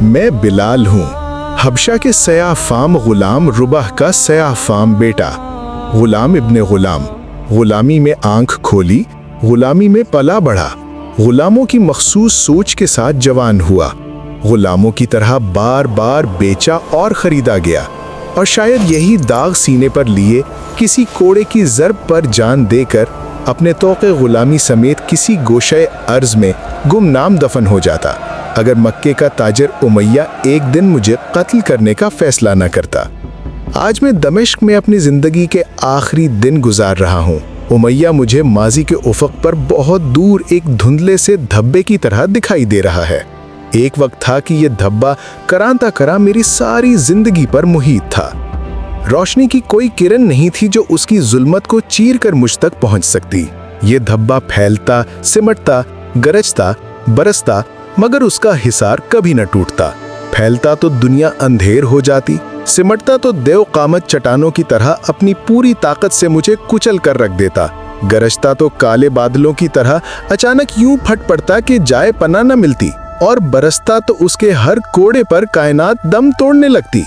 मैं बिलाल हूँ, हबशा के सयाह फाम गुलाम रुबाह का सयाह फाम बेटा। गुलाम इब्ने गुलाम, गुलामी में आंख खोली, गुलामी में पला बढ़ा, गुलामों की मखसूस सोच के साथ जवान हुआ, गुलामों की तरह बार बार बेचा और खरीदा गया, और शायद यही दाग सीने पर लिए किसी कोड़े की ज़रब पर जान देकर अपने तौक़े गुलामी समेत किसी गोशे अर्ज़ में गुमनाम दफन हो जाता अगर मक्के का ताजर उमैया एक दिन मुझे कत्ल करने का फैसला न करता। आज मैं दमिश्क में अपनी ज़िंदगी के आखिरी दिन गुजार रहा हूँ। उमैया मुझे माजी के उफ़क़ पर बहुत दूर एक धुंधले से धब्बे की तरह दिखाई दे रहा है। एक वक्त था कि यह धब्बा करांता करा मेरी सारी ज़िंदगी पर मुहीत था। रोशनी की कोई किरण नहीं थी जो उसकी जुल्मत को चीर कर मुझ तक पहुंच सकती। ये धब्बा फैलता, सिमटता, गरजता, बरसता, मगर उसका हिसार कभी न टूटता। फैलता तो दुनिया अंधेर हो जाती, सिमटता तो देव कामत चट्टानों की तरह अपनी पूरी ताकत से मुझे कुचल कर रख देता। गरजता तो काले बादलों की तरह अचानक यूं फट पड़ता कि जाए पना न मिलती, और बरसता तो उसके हर कोड़े पर कायनात दम तोड़ने लगती।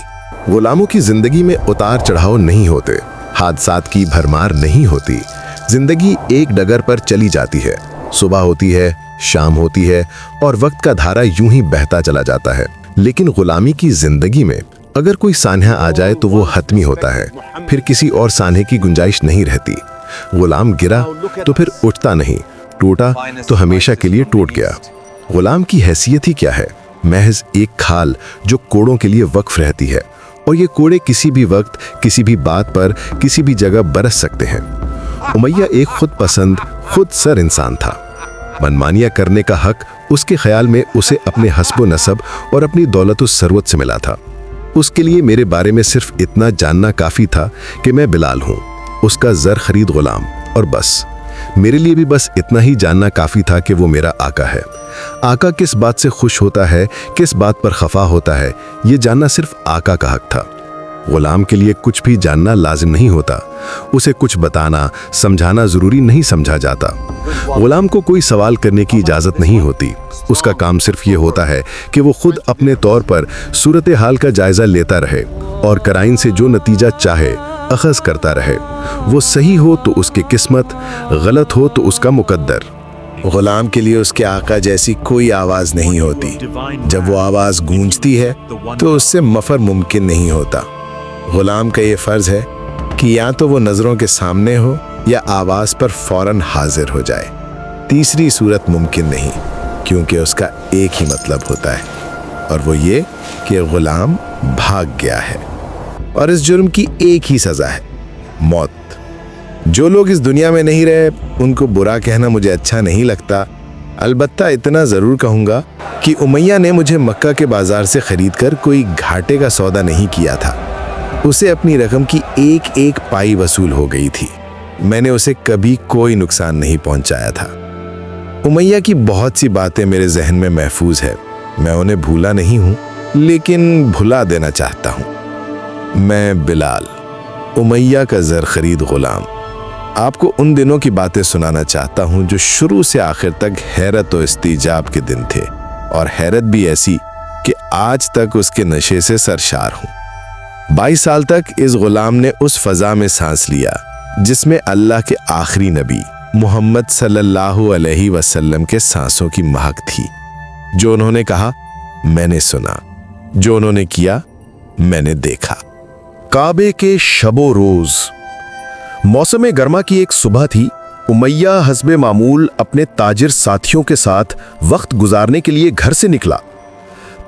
गुलामों की जिंदगी में उतार चढ़ाव नहीं होते, हादसात की भरमार नहीं होती। जिंदगी एक डगर पर चली जाती है, सुबह होती है, शाम होती है, और वक्त का धारा यूं ही बहता चला जाता है। लेकिन गुलामी की जिंदगी में अगर कोई सान्हा आ जाए तो वो हतमी होता है, फिर किसी और सान्हे की गुंजाइश नहीं रहती। गुलाम गिरा तो फिर उठता नहीं, टूटा तो हमेशा के लिए टूट गया। गुलाम की हैसियत ही क्या है? महज एक खाल जो कोड़ों के लिए वक्फ रहती है, और ये कोड़े किसी भी वक्त, किसी भी बात पर, किसी भी जगह बरस सकते हैं। उमैया एक खुद पसंद, खुद सर इंसान था। मनमानियां करने का हक उसके ख्याल में उसे अपने हस्बो नसब और अपनी दौलत सरवत से मिला था। उसके लिए मेरे बारे में सिर्फ इतना जानना काफ़ी था कि मैं बिलाल हूँ, उसका ज़र खरीद गुलाम, और बस। मेरे लिए भी बस इतना ही जानना काफ़ी था कि वो मेरा आका है। आका किस बात से खुश होता है, किस बात पर खफा होता है, ये जानना सिर्फ आका का हक था। गुलाम के लिए कुछ भी जानना लाजिम नहीं होता, उसे कुछ बताना, समझाना ज़रूरी नहीं समझा जाता। गुलाम को कोई सवाल करने की इजाज़त नहीं होती। उसका काम सिर्फ ये होता है कि वो खुद अपने तौर पर सूरत हाल का जायज़ा लेता रहे, और कराइन से जो नतीजा चाहे अखज़ करता रहे। वो सही हो तो उसकी किस्मत, गलत हो तो उसका मुकद्दर। गुलाम के लिए उसके आका जैसी कोई आवाज़ नहीं होती। जब वो आवाज़ गूंजती है तो उससे मफर मुमकिन नहीं होता। गुलाम का ये फ़र्ज़ है कि या तो वो नज़रों के सामने हो या आवाज़ पर फ़ौरन हाजिर हो जाए। तीसरी सूरत मुमकिन नहीं, क्योंकि उसका एक ही मतलब होता है, और वो ये कि गुलाम भाग गया है, और इस जुर्म की एक ही सज़ा है, मौत। जो लोग इस दुनिया में नहीं रहे उनको बुरा कहना मुझे अच्छा नहीं लगता। अलबत्ता इतना ज़रूर कहूँगा कि उमैया ने मुझे मक्का के बाज़ार से ख़रीद कर कोई घाटे का सौदा नहीं किया था। उसे अपनी रकम की एक एक पाई वसूल हो गई थी। मैंने उसे कभी कोई नुकसान नहीं पहुँचाया था। उमैया की बहुत सी बातें मेरे जहन में महफूज है। मैं उन्हें भूला नहीं हूँ, लेकिन भुला देना चाहता हूँ। मैं बिलाल, उमैया का ज़र खरीद गुलाम, आपको उन दिनों की बातें सुनाना चाहता हूँ जो शुरू से आखिर तक हैरत और इस्तिजाब के दिन थे, और हैरत भी ऐसी कि आज तक उसके नशे से सरशार हूँ। 22 साल तक इस गुलाम ने उस फ़ज़ा में सांस लिया जिसमें अल्लाह के आखिरी नबी मोहम्मद सल्लल्लाहु अलैहि वसल्लम के सांसों की महक थी। जो उन्होंने कहा मैंने सुना, जो उन्होंने किया मैंने देखा। काबे के शबो रोज़। मौसम गर्मा की एक सुबह थी। उमैया हस्बे मामूल अपने ताजिर साथियों के साथ वक्त गुजारने के लिए घर से निकला।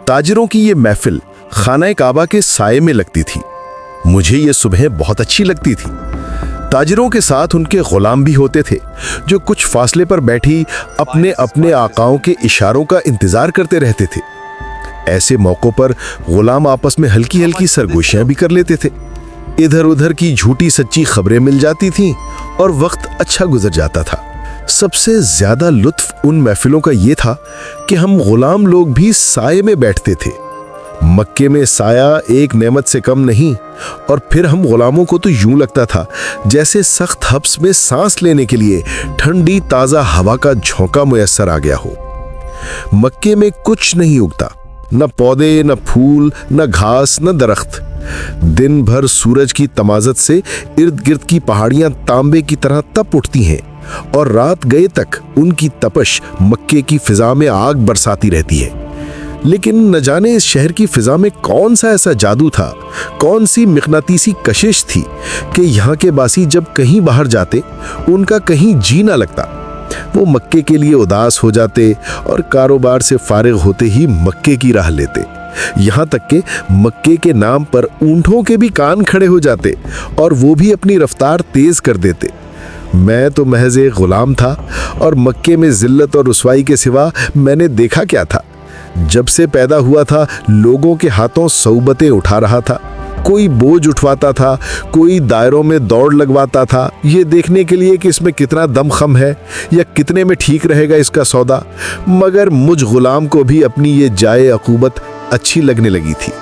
ताजिरों की ये महफिल खाना काबा के साये में लगती थी। मुझे ये सुबह बहुत अच्छी लगती थी। ताजिरों के साथ उनके गुलाम भी होते थे जो कुछ फासले पर बैठी अपने अपने आकाओं के इशारों का इंतजार करते रहते थे। ऐसे मौक़ों पर गुलाम आपस में हल्की हल्की सरगोशियां भी कर लेते थे। इधर उधर की झूठी सच्ची खबरें मिल जाती थीं और वक्त अच्छा गुजर जाता था। सबसे ज्यादा लुत्फ उन महफिलों का ये था कि हम गुलाम लोग भी साये में बैठते थे। मक्के में साया एक नेमत से कम नहीं, और फिर हम गुलामों को तो यूं लगता था जैसे सख्त हब्स में सांस लेने के लिए ठंडी ताज़ा हवा का झोंका मुयस्सर आ गया हो। मक्के में कुछ नहीं उगता, نہ پودے، نہ پھول، نہ گھاس، نہ درخت۔ دن بھر سورج کی تمازت سے ارد گرد کی پہاڑیاں تانبے کی طرح تپ اٹھتی ہیں اور رات گئے تک ان کی تپش مکے کی فضا میں آگ برساتی رہتی ہے۔ لیکن نہ جانے اس شہر کی فضا میں کون سا ایسا جادو تھا، کون سی مغناطیسی کشش تھی کہ یہاں کے باسی جب کہیں باہر جاتے ان کا کہیں جی نہ لگتا۔ وہ مکے کے لیے اداس ہو جاتے اور کاروبار سے فارغ ہوتے ہی مکے کی راہ لیتے، یہاں تک کہ مکے کے نام پر اونٹوں کے بھی کان کھڑے ہو جاتے اور وہ بھی اپنی رفتار تیز کر دیتے۔ میں تو محض ایک غلام تھا اور مکے میں ذلت اور رسوائی کے سوا میں نے دیکھا کیا تھا؟ جب سے پیدا ہوا تھا لوگوں کے ہاتھوں صوبتیں اٹھا رہا تھا، کوئی بوجھ اٹھواتا تھا، کوئی دائروں میں دوڑ لگواتا تھا، یہ دیکھنے کے لیے کہ اس میں کتنا دم خم ہے یا کتنے میں ٹھیک رہے گا اس کا سودا، مگر مجھ غلام کو بھی اپنی یہ جائے عقوبت اچھی لگنے لگی تھی۔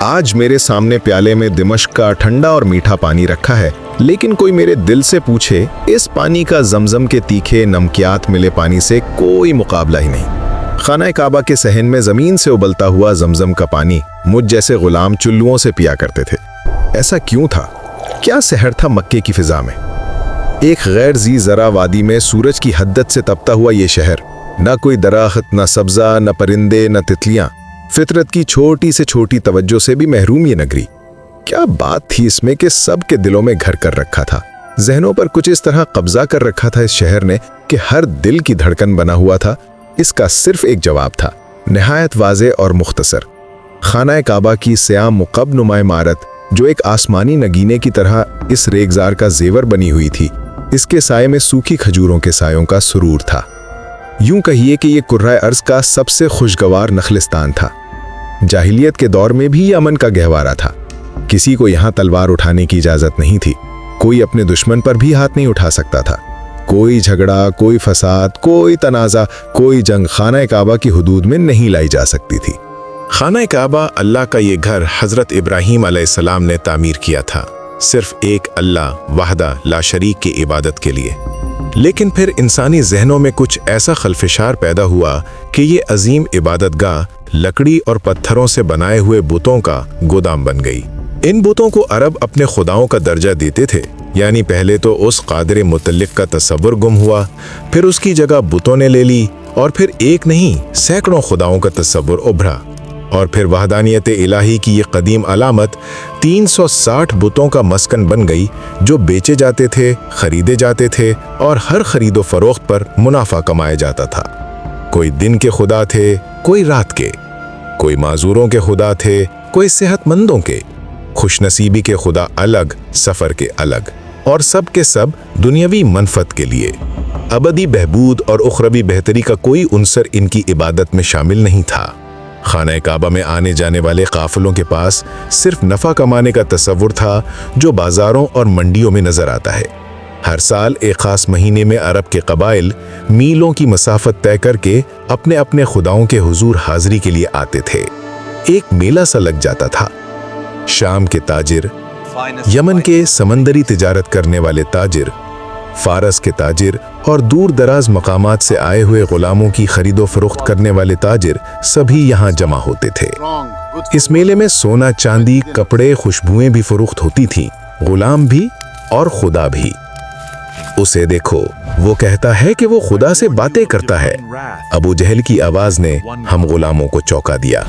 آج میرے سامنے پیالے میں دمشق کا ٹھنڈا اور میٹھا پانی رکھا ہے، لیکن کوئی میرے دل سے پوچھے اس پانی کا زمزم کے تیکھے نمکیات ملے پانی سے کوئی مقابلہ ہی نہیں۔ خانہ کعبہ کے صحن میں زمین سے ابلتا ہوا زمزم کا پانی مجھ جیسے غلام چلوؤں سے پیا کرتے تھے۔ ایسا کیوں تھا؟ کیا سحر تھا مکے کی فضا میں؟ ایک غیر ذی زرع وادی میں سورج کی حدت سے تپتا ہوا یہ شہر، نہ کوئی درخت، نہ سبزہ، نہ پرندے، نہ تتلیاں، فطرت کی چھوٹی سے چھوٹی توجہ سے بھی محروم یہ نگری۔ کیا بات تھی اس میں کہ سب کے دلوں میں گھر کر رکھا تھا، ذہنوں پر کچھ اس طرح قبضہ کر رکھا تھا اس شہر نے کہ ہر دل کی دھڑکن بنا ہوا تھا۔ اس کا صرف ایک جواب تھا، نہایت واضح اور مختصر۔ خانہ کعبہ کی سیاہ مقب نما عمارت جو ایک آسمانی نگینے کی طرح اس ریگزار کا زیور بنی ہوئی تھی، اس کے سائے میں سوکھی کھجوروں کے سایوں کا سرور تھا۔ یوں کہیے کہ یہ کرۂ ارض کا سب سے خوشگوار نخلستان تھا۔ جاہلیت کے دور میں بھی یہ امن کا گہوارہ تھا۔ کسی کو یہاں تلوار اٹھانے کی اجازت نہیں تھی، کوئی اپنے دشمن پر بھی ہاتھ نہیں اٹھا سکتا تھا۔ کوئی جھگڑا، کوئی فساد، کوئی تنازع، کوئی جنگ خانہ کعبہ کی حدود میں نہیں لائی جا سکتی تھی۔ خانہ کعبہ اللہ کا یہ گھر حضرت ابراہیم علیہ السلام نے تعمیر کیا تھا، صرف ایک اللہ وحدہ لا شریک کی عبادت کے لیے۔ لیکن پھر انسانی ذہنوں میں کچھ ایسا خلفشار پیدا ہوا کہ یہ عظیم عبادت گاہ لکڑی اور پتھروں سے بنائے ہوئے بتوں کا گودام بن گئی۔ ان بتوں کو عرب اپنے خداؤں کا درجہ دیتے تھے، یعنی پہلے تو اس قادر متعلق کا تصور گم ہوا، پھر اس کی جگہ بتوں نے لے لی، اور پھر ایک نہیں سینکڑوں خداؤں کا تصور ابھرا، اور پھر وحدانیت الہی کی یہ قدیم علامت 360 بتوں کا مسکن بن گئی، جو بیچے جاتے تھے، خریدے جاتے تھے، اور ہر خرید و فروخت پر منافع کمایا جاتا تھا۔ کوئی دن کے خدا تھے، کوئی رات کے، کوئی معذوروں کے خدا تھے، کوئی صحت مندوں کے، خوش نصیبی کے خدا الگ، سفر کے الگ، اور سب کے سب دنیاوی منفعت کے لیے۔ ابدی بہبود اور اخروی بہتری کا کوئی عنصر ان کی عبادت میں شامل نہیں تھا۔ خانہ کعبہ میں آنے جانے والے قافلوں کے پاس صرف نفع کمانے کا تصور تھا، جو بازاروں اور منڈیوں میں نظر آتا ہے۔ ہر سال ایک خاص مہینے میں عرب کے قبائل میلوں کی مسافت طے کر کے اپنے اپنے خداؤں کے حضور حاضری کے لیے آتے تھے۔ ایک میلہ سا لگ جاتا تھا۔ شام کے تاجر، یمن کے سمندری تجارت کرنے والے تاجر، فارس کے تاجر اور دور دراز مقامات سے آئے ہوئے غلاموں کی خرید و فروخت کرنے والے تاجر سبھی یہاں جمع ہوتے تھے۔ اس میلے میں سونا چاندی، کپڑے، خوشبوئیں بھی فروخت ہوتی تھیں، غلام بھی اور خدا بھی۔ اسے دیکھو، وہ کہتا ہے کہ وہ خدا سے باتیں کرتا ہے۔ ابو جہل کی آواز نے ہم غلاموں کو چونکا دیا۔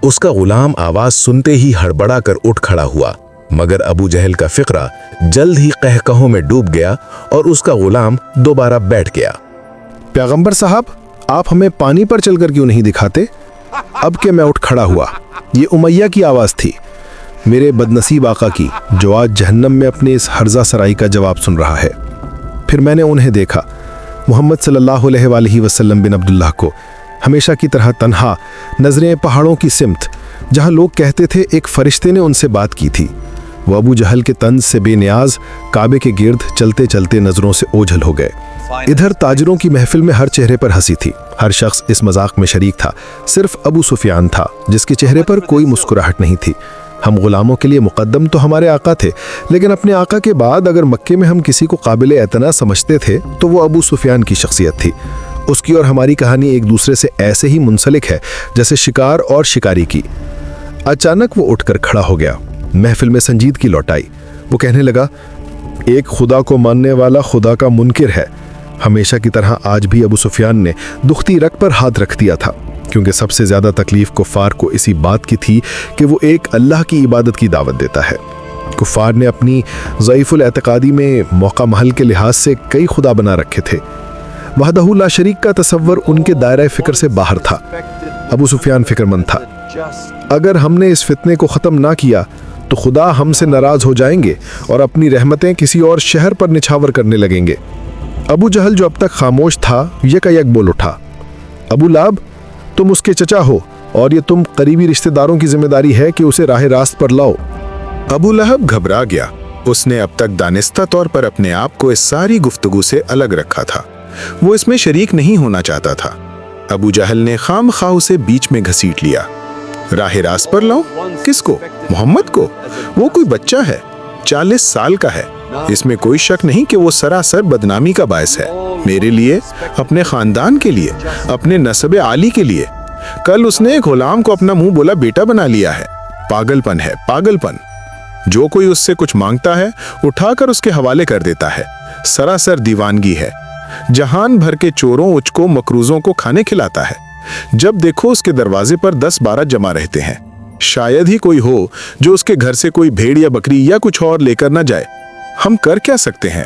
اس کا غلام آواز سنتے ہی ہڑبڑا کر اٹھ کھڑا ہوا، مگر ابو جہل کا فقرہ جلد ہی قہقہوں میں ڈوب گیا اور اس کا غلام دوبارہ بیٹھ گیا۔ پیغمبر صاحب، آپ ہمیں پانی پر چل کر کیوں نہیں دکھاتے؟ اب کہ میں اٹھ کھڑا ہوا، یہ امیہ کی آواز تھی، میرے بدنصیب آقا کی، جو آج جہنم میں اپنے اس ہرزہ سرائی کا جواب سن رہا ہے۔ پھر میں نے انہیں دیکھا، محمد صلی اللہ علیہ وآلہ وسلم بن عبداللہ کو، ہمیشہ کی طرح تنہا، نظریں پہاڑوں کی سمت، جہاں لوگ کہتے تھے ایک فرشتے نے ان سے بات کی تھی۔ وہ ابو جہل کے طنز سے بے نیاز کعبے کے گرد چلتے چلتے نظروں سے اوجھل ہو گئے۔ ادھر تاجروں کی محفل میں ہر چہرے پر ہنسی تھی، ہر شخص اس مذاق میں شریک تھا، صرف ابو سفیان تھا جس کے چہرے پر کوئی مسکراہٹ نہیں تھی۔ ہم غلاموں کے لیے مقدم تو ہمارے آقا تھے، لیکن اپنے آقا کے بعد اگر مکے میں ہم کسی کو قابل اعتنا سمجھتے تھے تو وہ ابو سفیان کی شخصیت تھی۔ اس کی اور ہماری کہانی ایک دوسرے سے ایسے ہی منسلک ہے جیسے شکار اور شکاری کی۔ اچانک وہ اٹھ کر کھڑا ہو گیا، محفل میں سنجیدگی لوٹائی۔ وہ کہنے لگا، ایک خدا کو ماننے والا خدا کا منکر ہے۔ ہمیشہ کی طرح آج بھی ابو سفیان نے دکھتی رگ پر ہاتھ رکھ دیا تھا، کیونکہ سب سے زیادہ تکلیف کفار کو اسی بات کی تھی کہ وہ ایک اللہ کی عبادت کی دعوت دیتا ہے۔ کفار نے اپنی ضعیف الاعتقادی میں موقع محل کے لحاظ سے کئی خدا بنا رکھے تھے۔ وحدہ لا شریک کا تصور ان کے دائرہ فکر سے باہر تھا۔ ابو سفیان فکر مند تھا، اگر ہم نے اس فتنے کو ختم نہ کیا تو خدا ہم سے ناراض ہو جائیں گے اور اپنی رحمتیں کسی اور شہر پر نچھاور کرنے لگیں گے۔ ابو جہل جو اب تک خاموش تھا یکایک بول اٹھا، ابو لہب، تم اس کے چچا ہو اور یہ تم قریبی رشتہ داروں کی ذمہ داری ہے کہ اسے راہ راست پر لاؤ۔ ابو لہب گھبرا گیا۔ اس نے اب تک دانستہ طور پر اپنے آپ کو اس ساری گفتگو سے الگ رکھا تھا۔ وہ اس میں شریک نہیں ہونا چاہتا تھا۔ ابو جہل نے خام خواہ اسے بیچ میں گھسیٹ لیا۔ راہ راست پر لاؤ؟ کس کو؟ محمد کو؟ وہ کوئی بچہ ہے، 40 سال کا ہے۔ اس میں کوئی شک نہیں کہ وہ سراسر بدنامی کا باعث ہے، میرے لیے، اپنے خاندان کے لیے، اپنے نسب عالی کے لیے۔ کل اس نے ایک غلام کو اپنا منہ بولا بیٹا بنا لیا ہے۔ پاگل پن ہے، پاگل پن۔ جو کوئی اس سے کچھ مانگتا ہے اٹھا کر اس کے حوالے کر دیتا ہے۔ سراسر دیوانگی ہے۔ جہان بھر کے چوروں، اچکوں، مکروزوں کو کھانے کھلاتا ہے۔ جب دیکھو اس کے دروازے پر 10-12 جمع رہتے ہیں۔ شاید ہی کوئی ہو جو اس کے گھر سے کوئی بھیڑ یا بکری یا کچھ اور لے کر نہ جائے۔ ہم کر کیا سکتے ہیں؟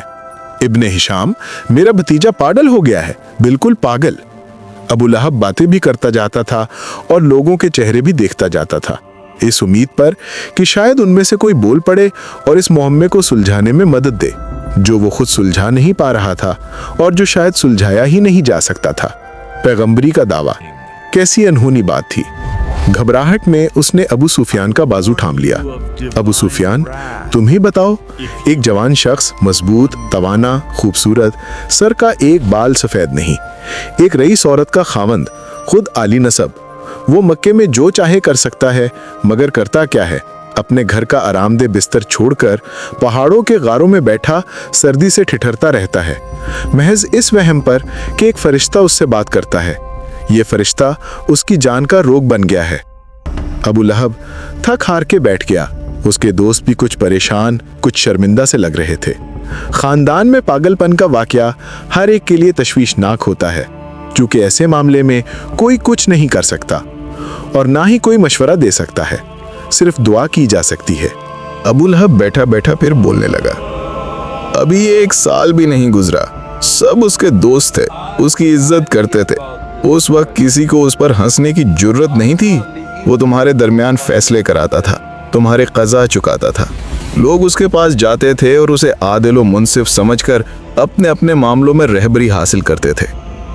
ابن ہشام، میرا بھتیجا پاگل ہو گیا ہے، بالکل پاگل۔ ابو لہب باتیں بھی کرتا جاتا تھا اور لوگوں کے چہرے بھی دیکھتا جاتا تھا، اس امید پر کہ شاید ان میں سے کوئی بول پڑے اور اس معمے کو سلجھانے میں مدد دے، جو وہ خود سلجھا نہیں پا رہا تھا اور جو شاید سلجھایا ہی نہیں جا سکتا تھا۔ پیغمبری کا دعویٰ، کیسی انہونی بات تھی۔ گھبراہٹ میں اس نے ابو سفیان کا بازو تھام لیا۔ ابو سفیان، تم ہی بتاؤ۔ ایک جوان شخص، مضبوط، توانا، خوبصورت، سر کا ایک بال سفید نہیں، ایک رئیس عورت کا خاوند، خود عالی نسب۔ وہ مکے میں جو چاہے کر سکتا ہے، مگر کرتا کیا ہے؟ اپنے گھر کا آرام دہ بستر چھوڑ کر پہاڑوں کے غاروں میں بیٹھا سردی سے ٹھٹھرتا رہتا ہے، محض اس وہم پر کہ ایک فرشتہ اس سے بات کرتا ہے۔ یہ فرشتہ اس کی جان کا روگ بن گیا ہے۔ ابو لہب تھک ہار کے بیٹھ گیا۔ اس کے دوست بھی کچھ پریشان، کچھ شرمندہ سے لگ رہے تھے۔ خاندان میں پاگل پن کا واقعہ ہر ایک کے لیے تشویشناک ہوتا ہے، چونکہ ایسے معاملے میں کوئی کچھ نہیں کر سکتا اور نہ ہی کوئی مشورہ دے سکتا ہے، صرف دعا کی جا سکتی ہے۔ ابو لہب بیٹھا بیٹھا پھر بولنے لگا، ابھی 1 سال بھی نہیں گزرا، سب اس کے دوست تھے، اس کی عزت کرتے تھے۔ اس وقت کسی کو اس پر ہنسنے کی جرت نہیں تھی۔ وہ تمہارے درمیان فیصلے کراتا تھا، تمہارے قضا چکاتا تھا۔ لوگ اس کے پاس جاتے تھے اور اسے عادل و منصف سمجھ کر اپنے اپنے معاملوں میں رہبری حاصل کرتے تھے۔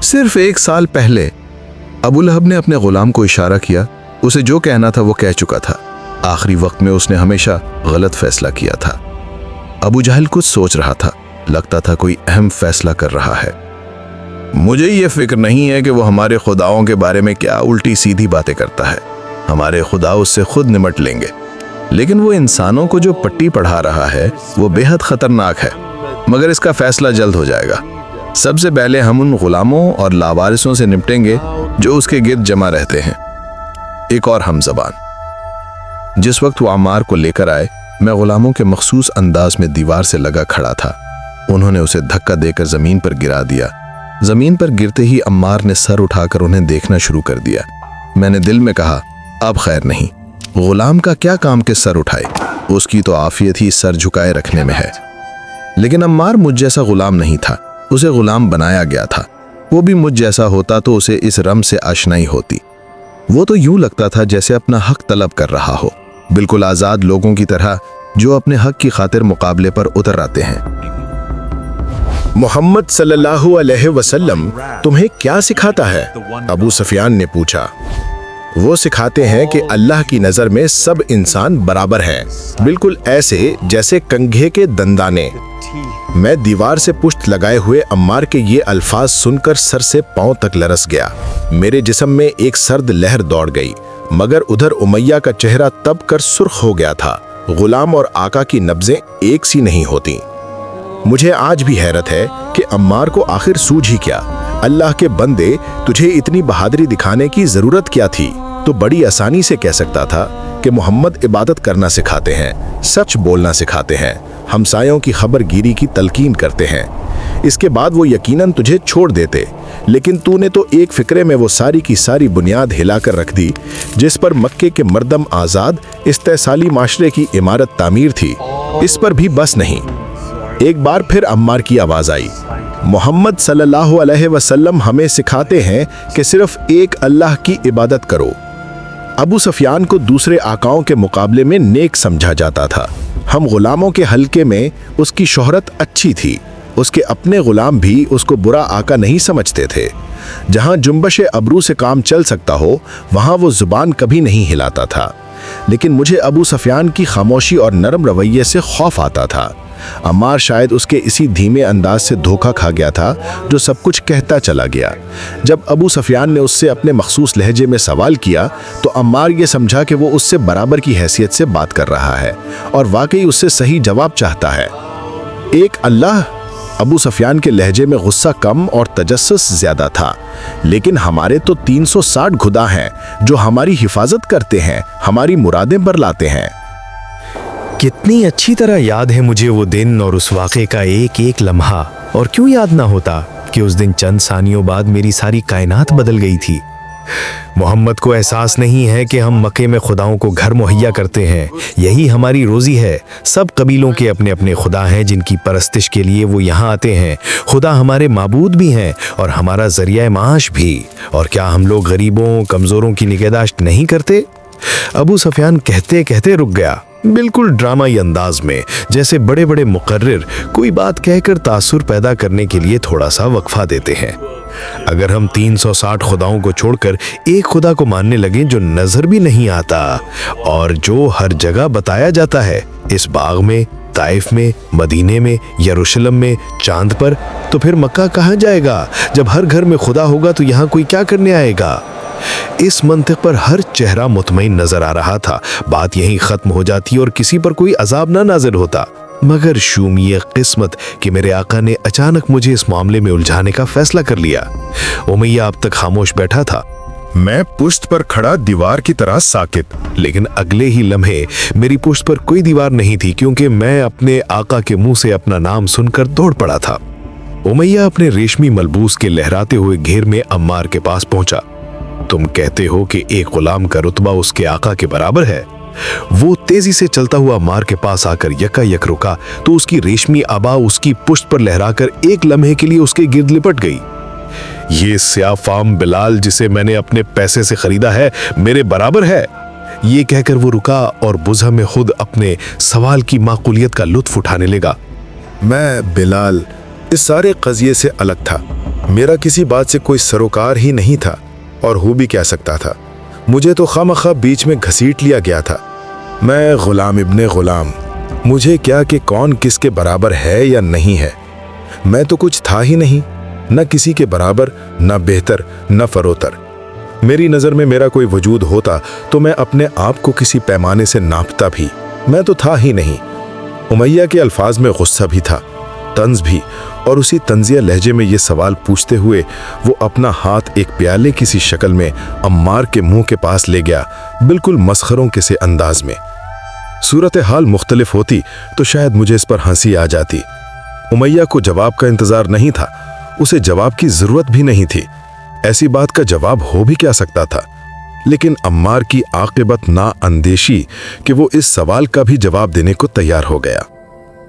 صرف 1 سال پہلے ابو لہب نے اپنے غلام کو اشارہ کیا، اسے جو کہنا تھا وہ کہہ چکا تھا۔ آخری وقت میں اس نے ہمیشہ غلط فیصلہ کیا تھا۔ ابو جہل کچھ سوچ رہا تھا، لگتا تھا کوئی اہم فیصلہ کر رہا ہے۔ مجھے یہ فکر نہیں ہے کہ وہ ہمارے خداؤں کے بارے میں کیا الٹی سیدھی باتیں کرتا ہے، ہمارے خدا اس سے خود نمٹ لیں گے، لیکن وہ انسانوں کو جو پٹی پڑھا رہا ہے وہ بے حد خطرناک ہے، مگر اس کا فیصلہ جلد ہو جائے گا۔ سب سے پہلے ہم ان غلاموں اور لاوارثوں سے نپٹیں گے جو اس کے گرد جمع رہتے ہیں۔ ایک اور ہم زبان۔ جس وقت وہ عمار کو لے کر آئے، میں غلاموں کے مخصوص انداز میں دیوار سے لگا کھڑا تھا۔ انہوں نے اسے دھکا دے کر زمین پر گرا دیا۔ زمین پر گرتے ہی عمار نے سر اٹھا کر انہیں دیکھنا شروع کر دیا۔ میں نے دل میں کہا، اب خیر نہیں، غلام کا کیا کام کہ سر اٹھائے، اس کی تو عافیت ہی سر جھکائے رکھنے میں ہے۔ لیکن عمار مجھ جیسا غلام نہیں تھا، اسے غلام بنایا گیا تھا۔ وہ بھی مجھ جیسا ہوتا تو اسے اس رم سے آشنائی ہوتی۔ وہ تو یوں لگتا تھا جیسے اپنا حق طلب کر رہا ہو، بالکل آزاد لوگوں کی طرح جو اپنے حق کی خاطر مقابلے پر اتر آتے ہیں۔ محمد صلی اللہ علیہ وسلم تمہیں کیا سکھاتا ہے؟ ابو سفیان نے پوچھا۔ وہ سکھاتے ہیں کہ اللہ کی نظر میں سب انسان برابر ہیں، بالکل ایسے جیسے کنگھے کے دندانے۔ میں دیوار سے پشت لگائے ہوئے عمار کے یہ الفاظ سن کر سر سے پاؤں تک لرز گیا۔ میرے جسم میں ایک سرد لہر دوڑ گئی، مگر ادھر امیہ کا چہرہ تب کر سرخ ہو گیا تھا۔ غلام اور آقا کی نبضیں ایک سی نہیں ہوتی۔ مجھے آج بھی حیرت ہے کہ عمار کو آخر سوجھ ہی کیا، अल्लाह के बंदे, तुझे इतनी बहादुरी दिखाने की जरूरत क्या थी? तो बड़ी आसानी से कह सकता था कि मोहम्मद इबादत करना सिखाते हैं, सच बोलना सिखाते हैं, हमसायों की खबरगिरी की तलकीन करते हैं। इसके बाद वो यकीनन तुझे छोड़ देते, लेकिन तूने तो एक फिक्रे में वो सारी की सारी बुनियाद हिलाकर रख दी जिस पर मक्के के मर्दम आज़ाद इस्तेसाली माशरे की इमारत तामीर थी। इस पर भी बस नहीं, एक बार फिर अम्मार की आवाज़ आई, मोहम्मद सल्लल्लाहु अलैहि वसल्लम हमें सिखाते हैं कि सिर्फ एक अल्लाह की इबादत करो। अबू सफियान को दूसरे आकाओं के मुकाबले में नेक समझा जाता था। हम गुलामों के हल्के में उसकी शोहरत अच्छी थी। उसके अपने गुलाम भी उसको बुरा आका नहीं समझते थे। जहां जुम्बश अबरू से काम चल सकता हो वहां वो जुबान कभी नहीं हिलाता था। लेकिन मुझे अबू सफियान की खामोशी और नरम रवैये से खौफ आता था। अम्मार शायद उसके इसी धीमे अंदाज से धोखा खा गया था जो सब कुछ कहता चला गया। जब अबू सफियान ने उससे अपने मखसूस लहजे में सवाल किया तो अम्मार ये समझा कि वो उससे बराबर की हैसियत से बात कर रहा है और वाकई उससे सही जवाब चाहता है। एक अल्लाह? अबू सफियान के लहजे में गुस्सा कम और तजस्सुस ज्यादा था। लेकिन हमारे तो 360 खुदा हैं जो हमारी हिफाजत करते हैं, हमारी मुरादें बरलाते हैं। कितनी अच्छी तरह याद है मुझे वो दिन और उस वाक़े का एक एक लम्हा। और क्यों याद ना होता कि उस दिन चंद सानियों बाद मेरी सारी कायनात बदल गई थी। मोहम्मद को एहसास नहीं है कि हम मक्के में खुदाओं को घर मुहैया करते हैं, यही हमारी रोज़ी है। सब कबीलों के अपने अपने खुदा हैं जिनकी परस्तिश के लिए वो यहाँ आते हैं। खुदा हमारे माबूद भी हैं और हमारा ज़रिया माश भी। और क्या हम लोग गरीबों कमज़ोरों की निगहदाश्त नहीं करते? अबू सफियान कहते कहते रुक गया, बिल्कुल ड्रामाई अंदाज में, जैसे बड़े बड़े मुकर्रिर कोई बात कहकर तासुर पैदा करने के लिए थोड़ा सा वक्फा देते हैं। अगर हम 360 खुदाओं को छोड़कर एक खुदा को मानने लगे जो नजर भी नहीं आता और जो हर जगह बताया जाता है, इस बाग में, ताइफ में, मदीने में, यरूशलेम में, चांद पर, तो फिर मक्का कहाँ जाएगा? जब हर घर में खुदा होगा तो यहाँ कोई क्या करने आएगा? इस मंतिक पर हर चेहरा मुतमईन नजर आ रहा था। बात यहीं खत्म हो जाती और किसी पर कोई अजाब ना नाजिल होता। मगर शूमिये किस्मत कि मेरे आका ने अचानक मुझे इस मामले में उलझाने का फैसला कर लिया। उमैया अब तक खामोश बैठा था, मैं पुश्त पर खड़ा दीवार की तरह साकित। लेकिन अगले ही लम्हे मेरी पुश्त पर कोई दीवार नहीं थी, क्योंकि मैं अपने आका के मुंह से अपना नाम सुनकर दौड़ पड़ा था। उमैया अपने रेशमी मलबूस के लहराते हुए घेर में अम्मार के पास पहुंचा। तुम कहते हो कि एक गुलाम का रुतबा उसके आका के बराबर है? वो तेजी से चलता हुआ अम्मार के पास आकर यकायक रुका तो उसकी रेशमी आबा उसकी पुश्त पर लहराकर एक लम्हे के लिए उसके गिर्द लिपट गई। ये स्याफाम बिलाल जिसे मैंने अपने पैसे से खरीदा है मेरे बराबर है। ये कहकर वो रुका और बुझा में खुद अपने सवाल की माकूलियत का लुत्फ उठाने लगा। मैं बिलाल इस सारे कज़िये से अलग था। मेरा किसी बात से कोई सरोकार ही नहीं था और हो भी क्या सकता था। मुझे तो खामखा बीच में घसीट लिया गया था। मैं गुलाम इब्ने गुलाम, मुझे क्या कि कौन किसके बराबर है या नहीं है। मैं तो कुछ था ही नहीं, न किसी के बराबर, न बेहतर, न फरोतर। मेरी नज़र में मेरा कोई वजूद होता तो मैं अपने आप को किसी पैमाने से नापता भी। मैं तो था ही नहीं। उमैया के अल्फाज में गुस्सा भी था, तंज भी, और उसी तंजिया लहजे में ये सवाल पूछते हुए वो अपना हाथ एक प्याले किसी शक्ल में अम्मार के मुंह के पास ले गया, बिल्कुल मस्खरों के से अंदाज में। सूरत हाल मुख्तलिफ होती तो शायद मुझे इस पर हंसी आ जाती। उमैया को जवाब का इंतजार नहीं था, उसे जवाब की जरूरत भी नहीं थी। ऐसी बात का जवाब हो भी क्या सकता था। लेकिन अम्मार की आकिबत ना अंदेशी कि वो इस सवाल का भी जवाब देने को तैयार हो गया।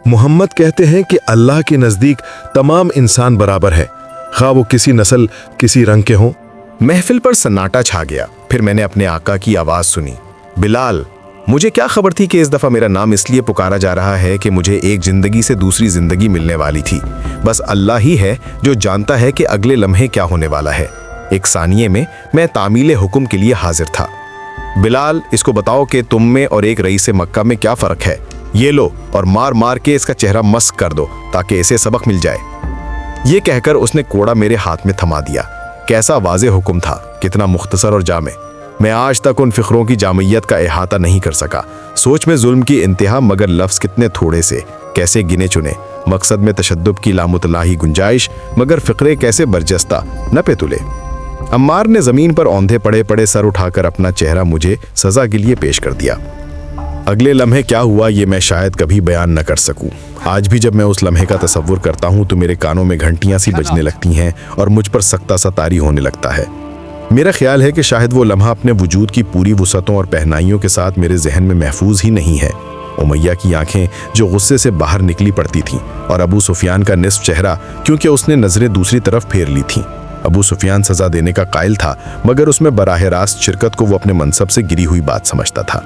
मोहम्मद कहते हैं कि अल्लाह के नज़दीक तमाम इंसान बराबर है, खा वो किसी नस्ल किसी रंग के हों। महफिल पर सन्नाटा छा गया। फिर मैंने अपने आका की आवाज़ सुनी, बिलाल। मुझे क्या खबर थी कि इस दफ़ा मेरा नाम इसलिए पुकारा जा रहा है कि मुझे एक ज़िंदगी से दूसरी ज़िंदगी मिलने वाली थी। बस अल्लाह ही है जो जानता है कि अगले लम्हे क्या होने वाला है। एक सानिये में मैं तामील हुक्म के लिए हाजिर था। बिलाल, इसको बताओ कि तुम में और एक रईस मक्का में क्या फ़र्क है। ये लो और मार मार के इसका चेहरा मस्क कर दो ताकि इसे सबक मिल जाए। ये कहकर उसने कोड़ा मेरे हाथ में थमा दिया। कैसा वाज़े हुक्म था, कितना मुख्तसर और जामे। मैं आज तक उन फिक्रों की जामियत का अहाता नहीं कर सका। सोच में जुल्म की इंतहा, मगर लफ्ज़ कितने थोड़े से, कैसे गिने चुने। मकसद में तशद्दुद की लामुतलाही गुंजाइश, मगर फ़िक्रे कैसे बरजस्ता न पे तुले। अम्मार ने ज़मीन पर औंधे पड़े पड़े सर उठाकर अपना चेहरा मुझे सज़ा के लिए पेश कर दिया। अगले लम्हे क्या हुआ ये मैं शायद कभी बयान न कर सकूं। आज भी जब मैं उस लम्हे का तसव्वुर करता हूं तो मेरे कानों में घंटियां सी बजने लगती हैं और मुझ पर सख्ता सा तारी होने लगता है। मेरा ख्याल है कि शायद वो लम्हा अपने वजूद की पूरी वसअतों और पहनाइयों के साथ मेरे जहन में महफूज ही नहीं है। उमैया की आंखें जो गुस्से से बाहर निकली पड़ती थीं, और अबू सुफियान का निस्फ चेहरा, क्योंकि उसने नजरें दूसरी तरफ फेर ली थीं। अबू सुफियान सजा देने का कायल था, मगर उसमें बराह रास्त शिरकत को वो अपने मनसब से गिरी हुई बात समझता था।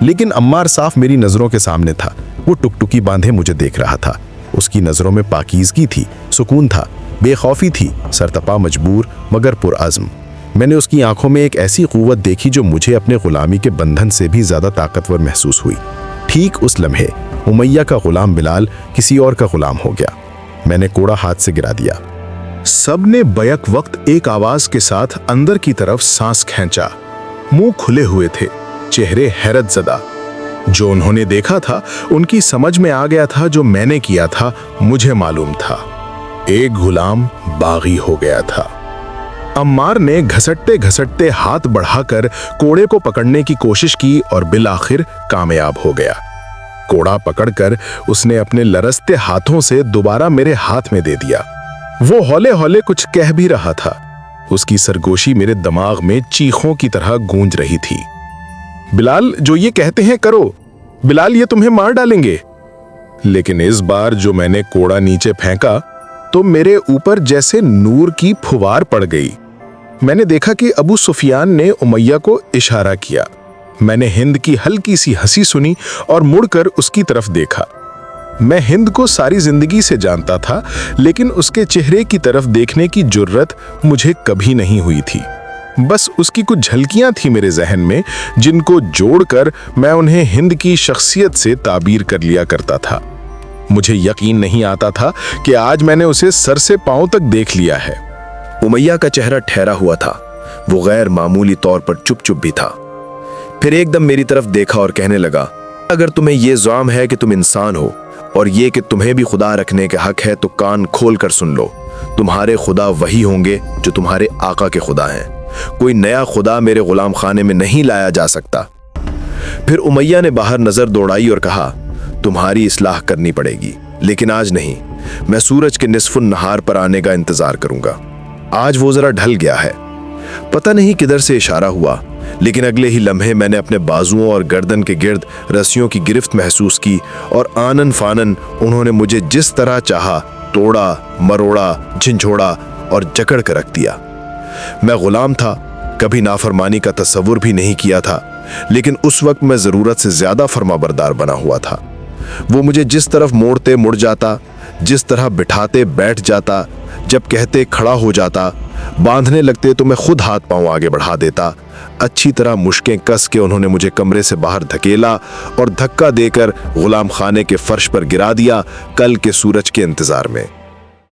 लेकिन अम्मार साफ मेरी नजरों के सामने था। वो टुकटुकी बांधे मुझे देख रहा था। उसकी नजरों में पाकीज़गी थी, सुकून था, बेखौफी थी, सरतपा मजबूर मगर पुरअज़्म। मैंने उसकी आंखों में एक ऐसी क़ुव्वत देखी जो मुझे अपने ग़ुलामी के बंधन से भी ज़्यादा ताकतवर महसूस हुई। ठीक उस लम्हे उमैया का ग़ुलाम बिलाल किसी और का ग़ुलाम हो गया। मैंने कोड़ा हाथ से गिरा दिया। सब ने बैक वक्त एक आवाज के साथ अंदर की तरफ सांस खींचा। मुंह खुले हुए थे, चेहरे हैरत ज़दा। जो उन्होंने देखा था उनकी समझ में आ गया था, जो मैंने किया था मुझे मालूम था। एक गुलाम बागी हो गया था। अम्मार ने घसटते घसटते हाथ बढ़ाकर कोड़े को पकड़ने की कोशिश की और बिलाखिर कामयाब हो गया। कोड़ा पकड़कर उसने अपने लरसते हाथों से दोबारा मेरे हाथ में दे दिया। वो हौले हौले कुछ कह भी रहा था। उसकी सरगोशी मेरे दिमाग में चीखों की तरह गूंज रही थी। बिलाल, जो ये कहते हैं करो। बिलाल, ये तुम्हें मार डालेंगे। लेकिन इस बार जो मैंने कोड़ा नीचे फेंका तो मेरे ऊपर जैसे नूर की फुवार पड़ गई। मैंने देखा कि अबू सुफियान ने उमैया को इशारा किया। मैंने हिंद की हल्की सी हंसी सुनी और मुड़कर उसकी तरफ देखा। मैं हिंद को सारी जिंदगी से जानता था, लेकिन उसके चेहरे की तरफ देखने की जुर्रत मुझे कभी नहीं हुई थी। बस उसकी कुछ झलकियां थी मेरे जहन में, जिनको जोड़कर मैं उन्हें हिंद की शख्सियत से ताबीर कर लिया करता था। मुझे यकीन नहीं आता था कि आज मैंने उसे सर से पांव तक देख लिया है। उमैया का चेहरा ठहरा हुआ था। वो गैर मामूली तौर पर चुप चुप भी था। फिर एकदम मेरी तरफ देखा और कहने लगा, अगर तुम्हें ये ज़ाम है कि तुम इंसान हो और ये कि तुम्हें भी खुदा रखने के हक है, तो कान खोल कर सुन लो। तुम्हारे खुदा वही होंगे जो तुम्हारे आका के खुदा हैं। कोई नया खुदा मेरे गुलाम खाने में नहीं लाया जा सकता। फिर उमैया ने बाहर नजर दौड़ाई और कहा, तुम्हारी इस्लाह करनी पड़ेगी, लेकिन आज नहीं। मैं सूरज के निस्फुन नहार पर आने का इंतजार करूंगा। आज वो जरा ढल गया है। पता नहीं किधर से इशारा हुआ, लेकिन अगले ही लम्हे मैंने अपने बाजुओं और गर्दन के गिर्द रस्सियों की गिरफ्त महसूस की और आनन फानन उन्होंने मुझे जिस तरह चाहा तोड़ा, मरोड़ा, झिंझोड़ा और जकड़ कर रख दिया। मैं गुलाम था, कभी नाफरमानी का तसव्वुर भी नहीं किया था, लेकिन उस वक्त मैं ज़रूरत से ज़्यादा फरमाबरदार बना हुआ था। वो मुझे जिस तरफ मोड़ते मुड़ जाता, जिस तरह बिठाते बैठ जाता, जब कहते खड़ा हो जाता, बांधने लगते तो मैं खुद हाथ पांव आगे बढ़ा देता। अच्छी तरह मुश्कें कस के उन्होंने मुझे कमरे से बाहर धकेला और धक्का देकर गुलाम खाने के फर्श पर गिरा दिया, कल के सूरज के इंतजार में।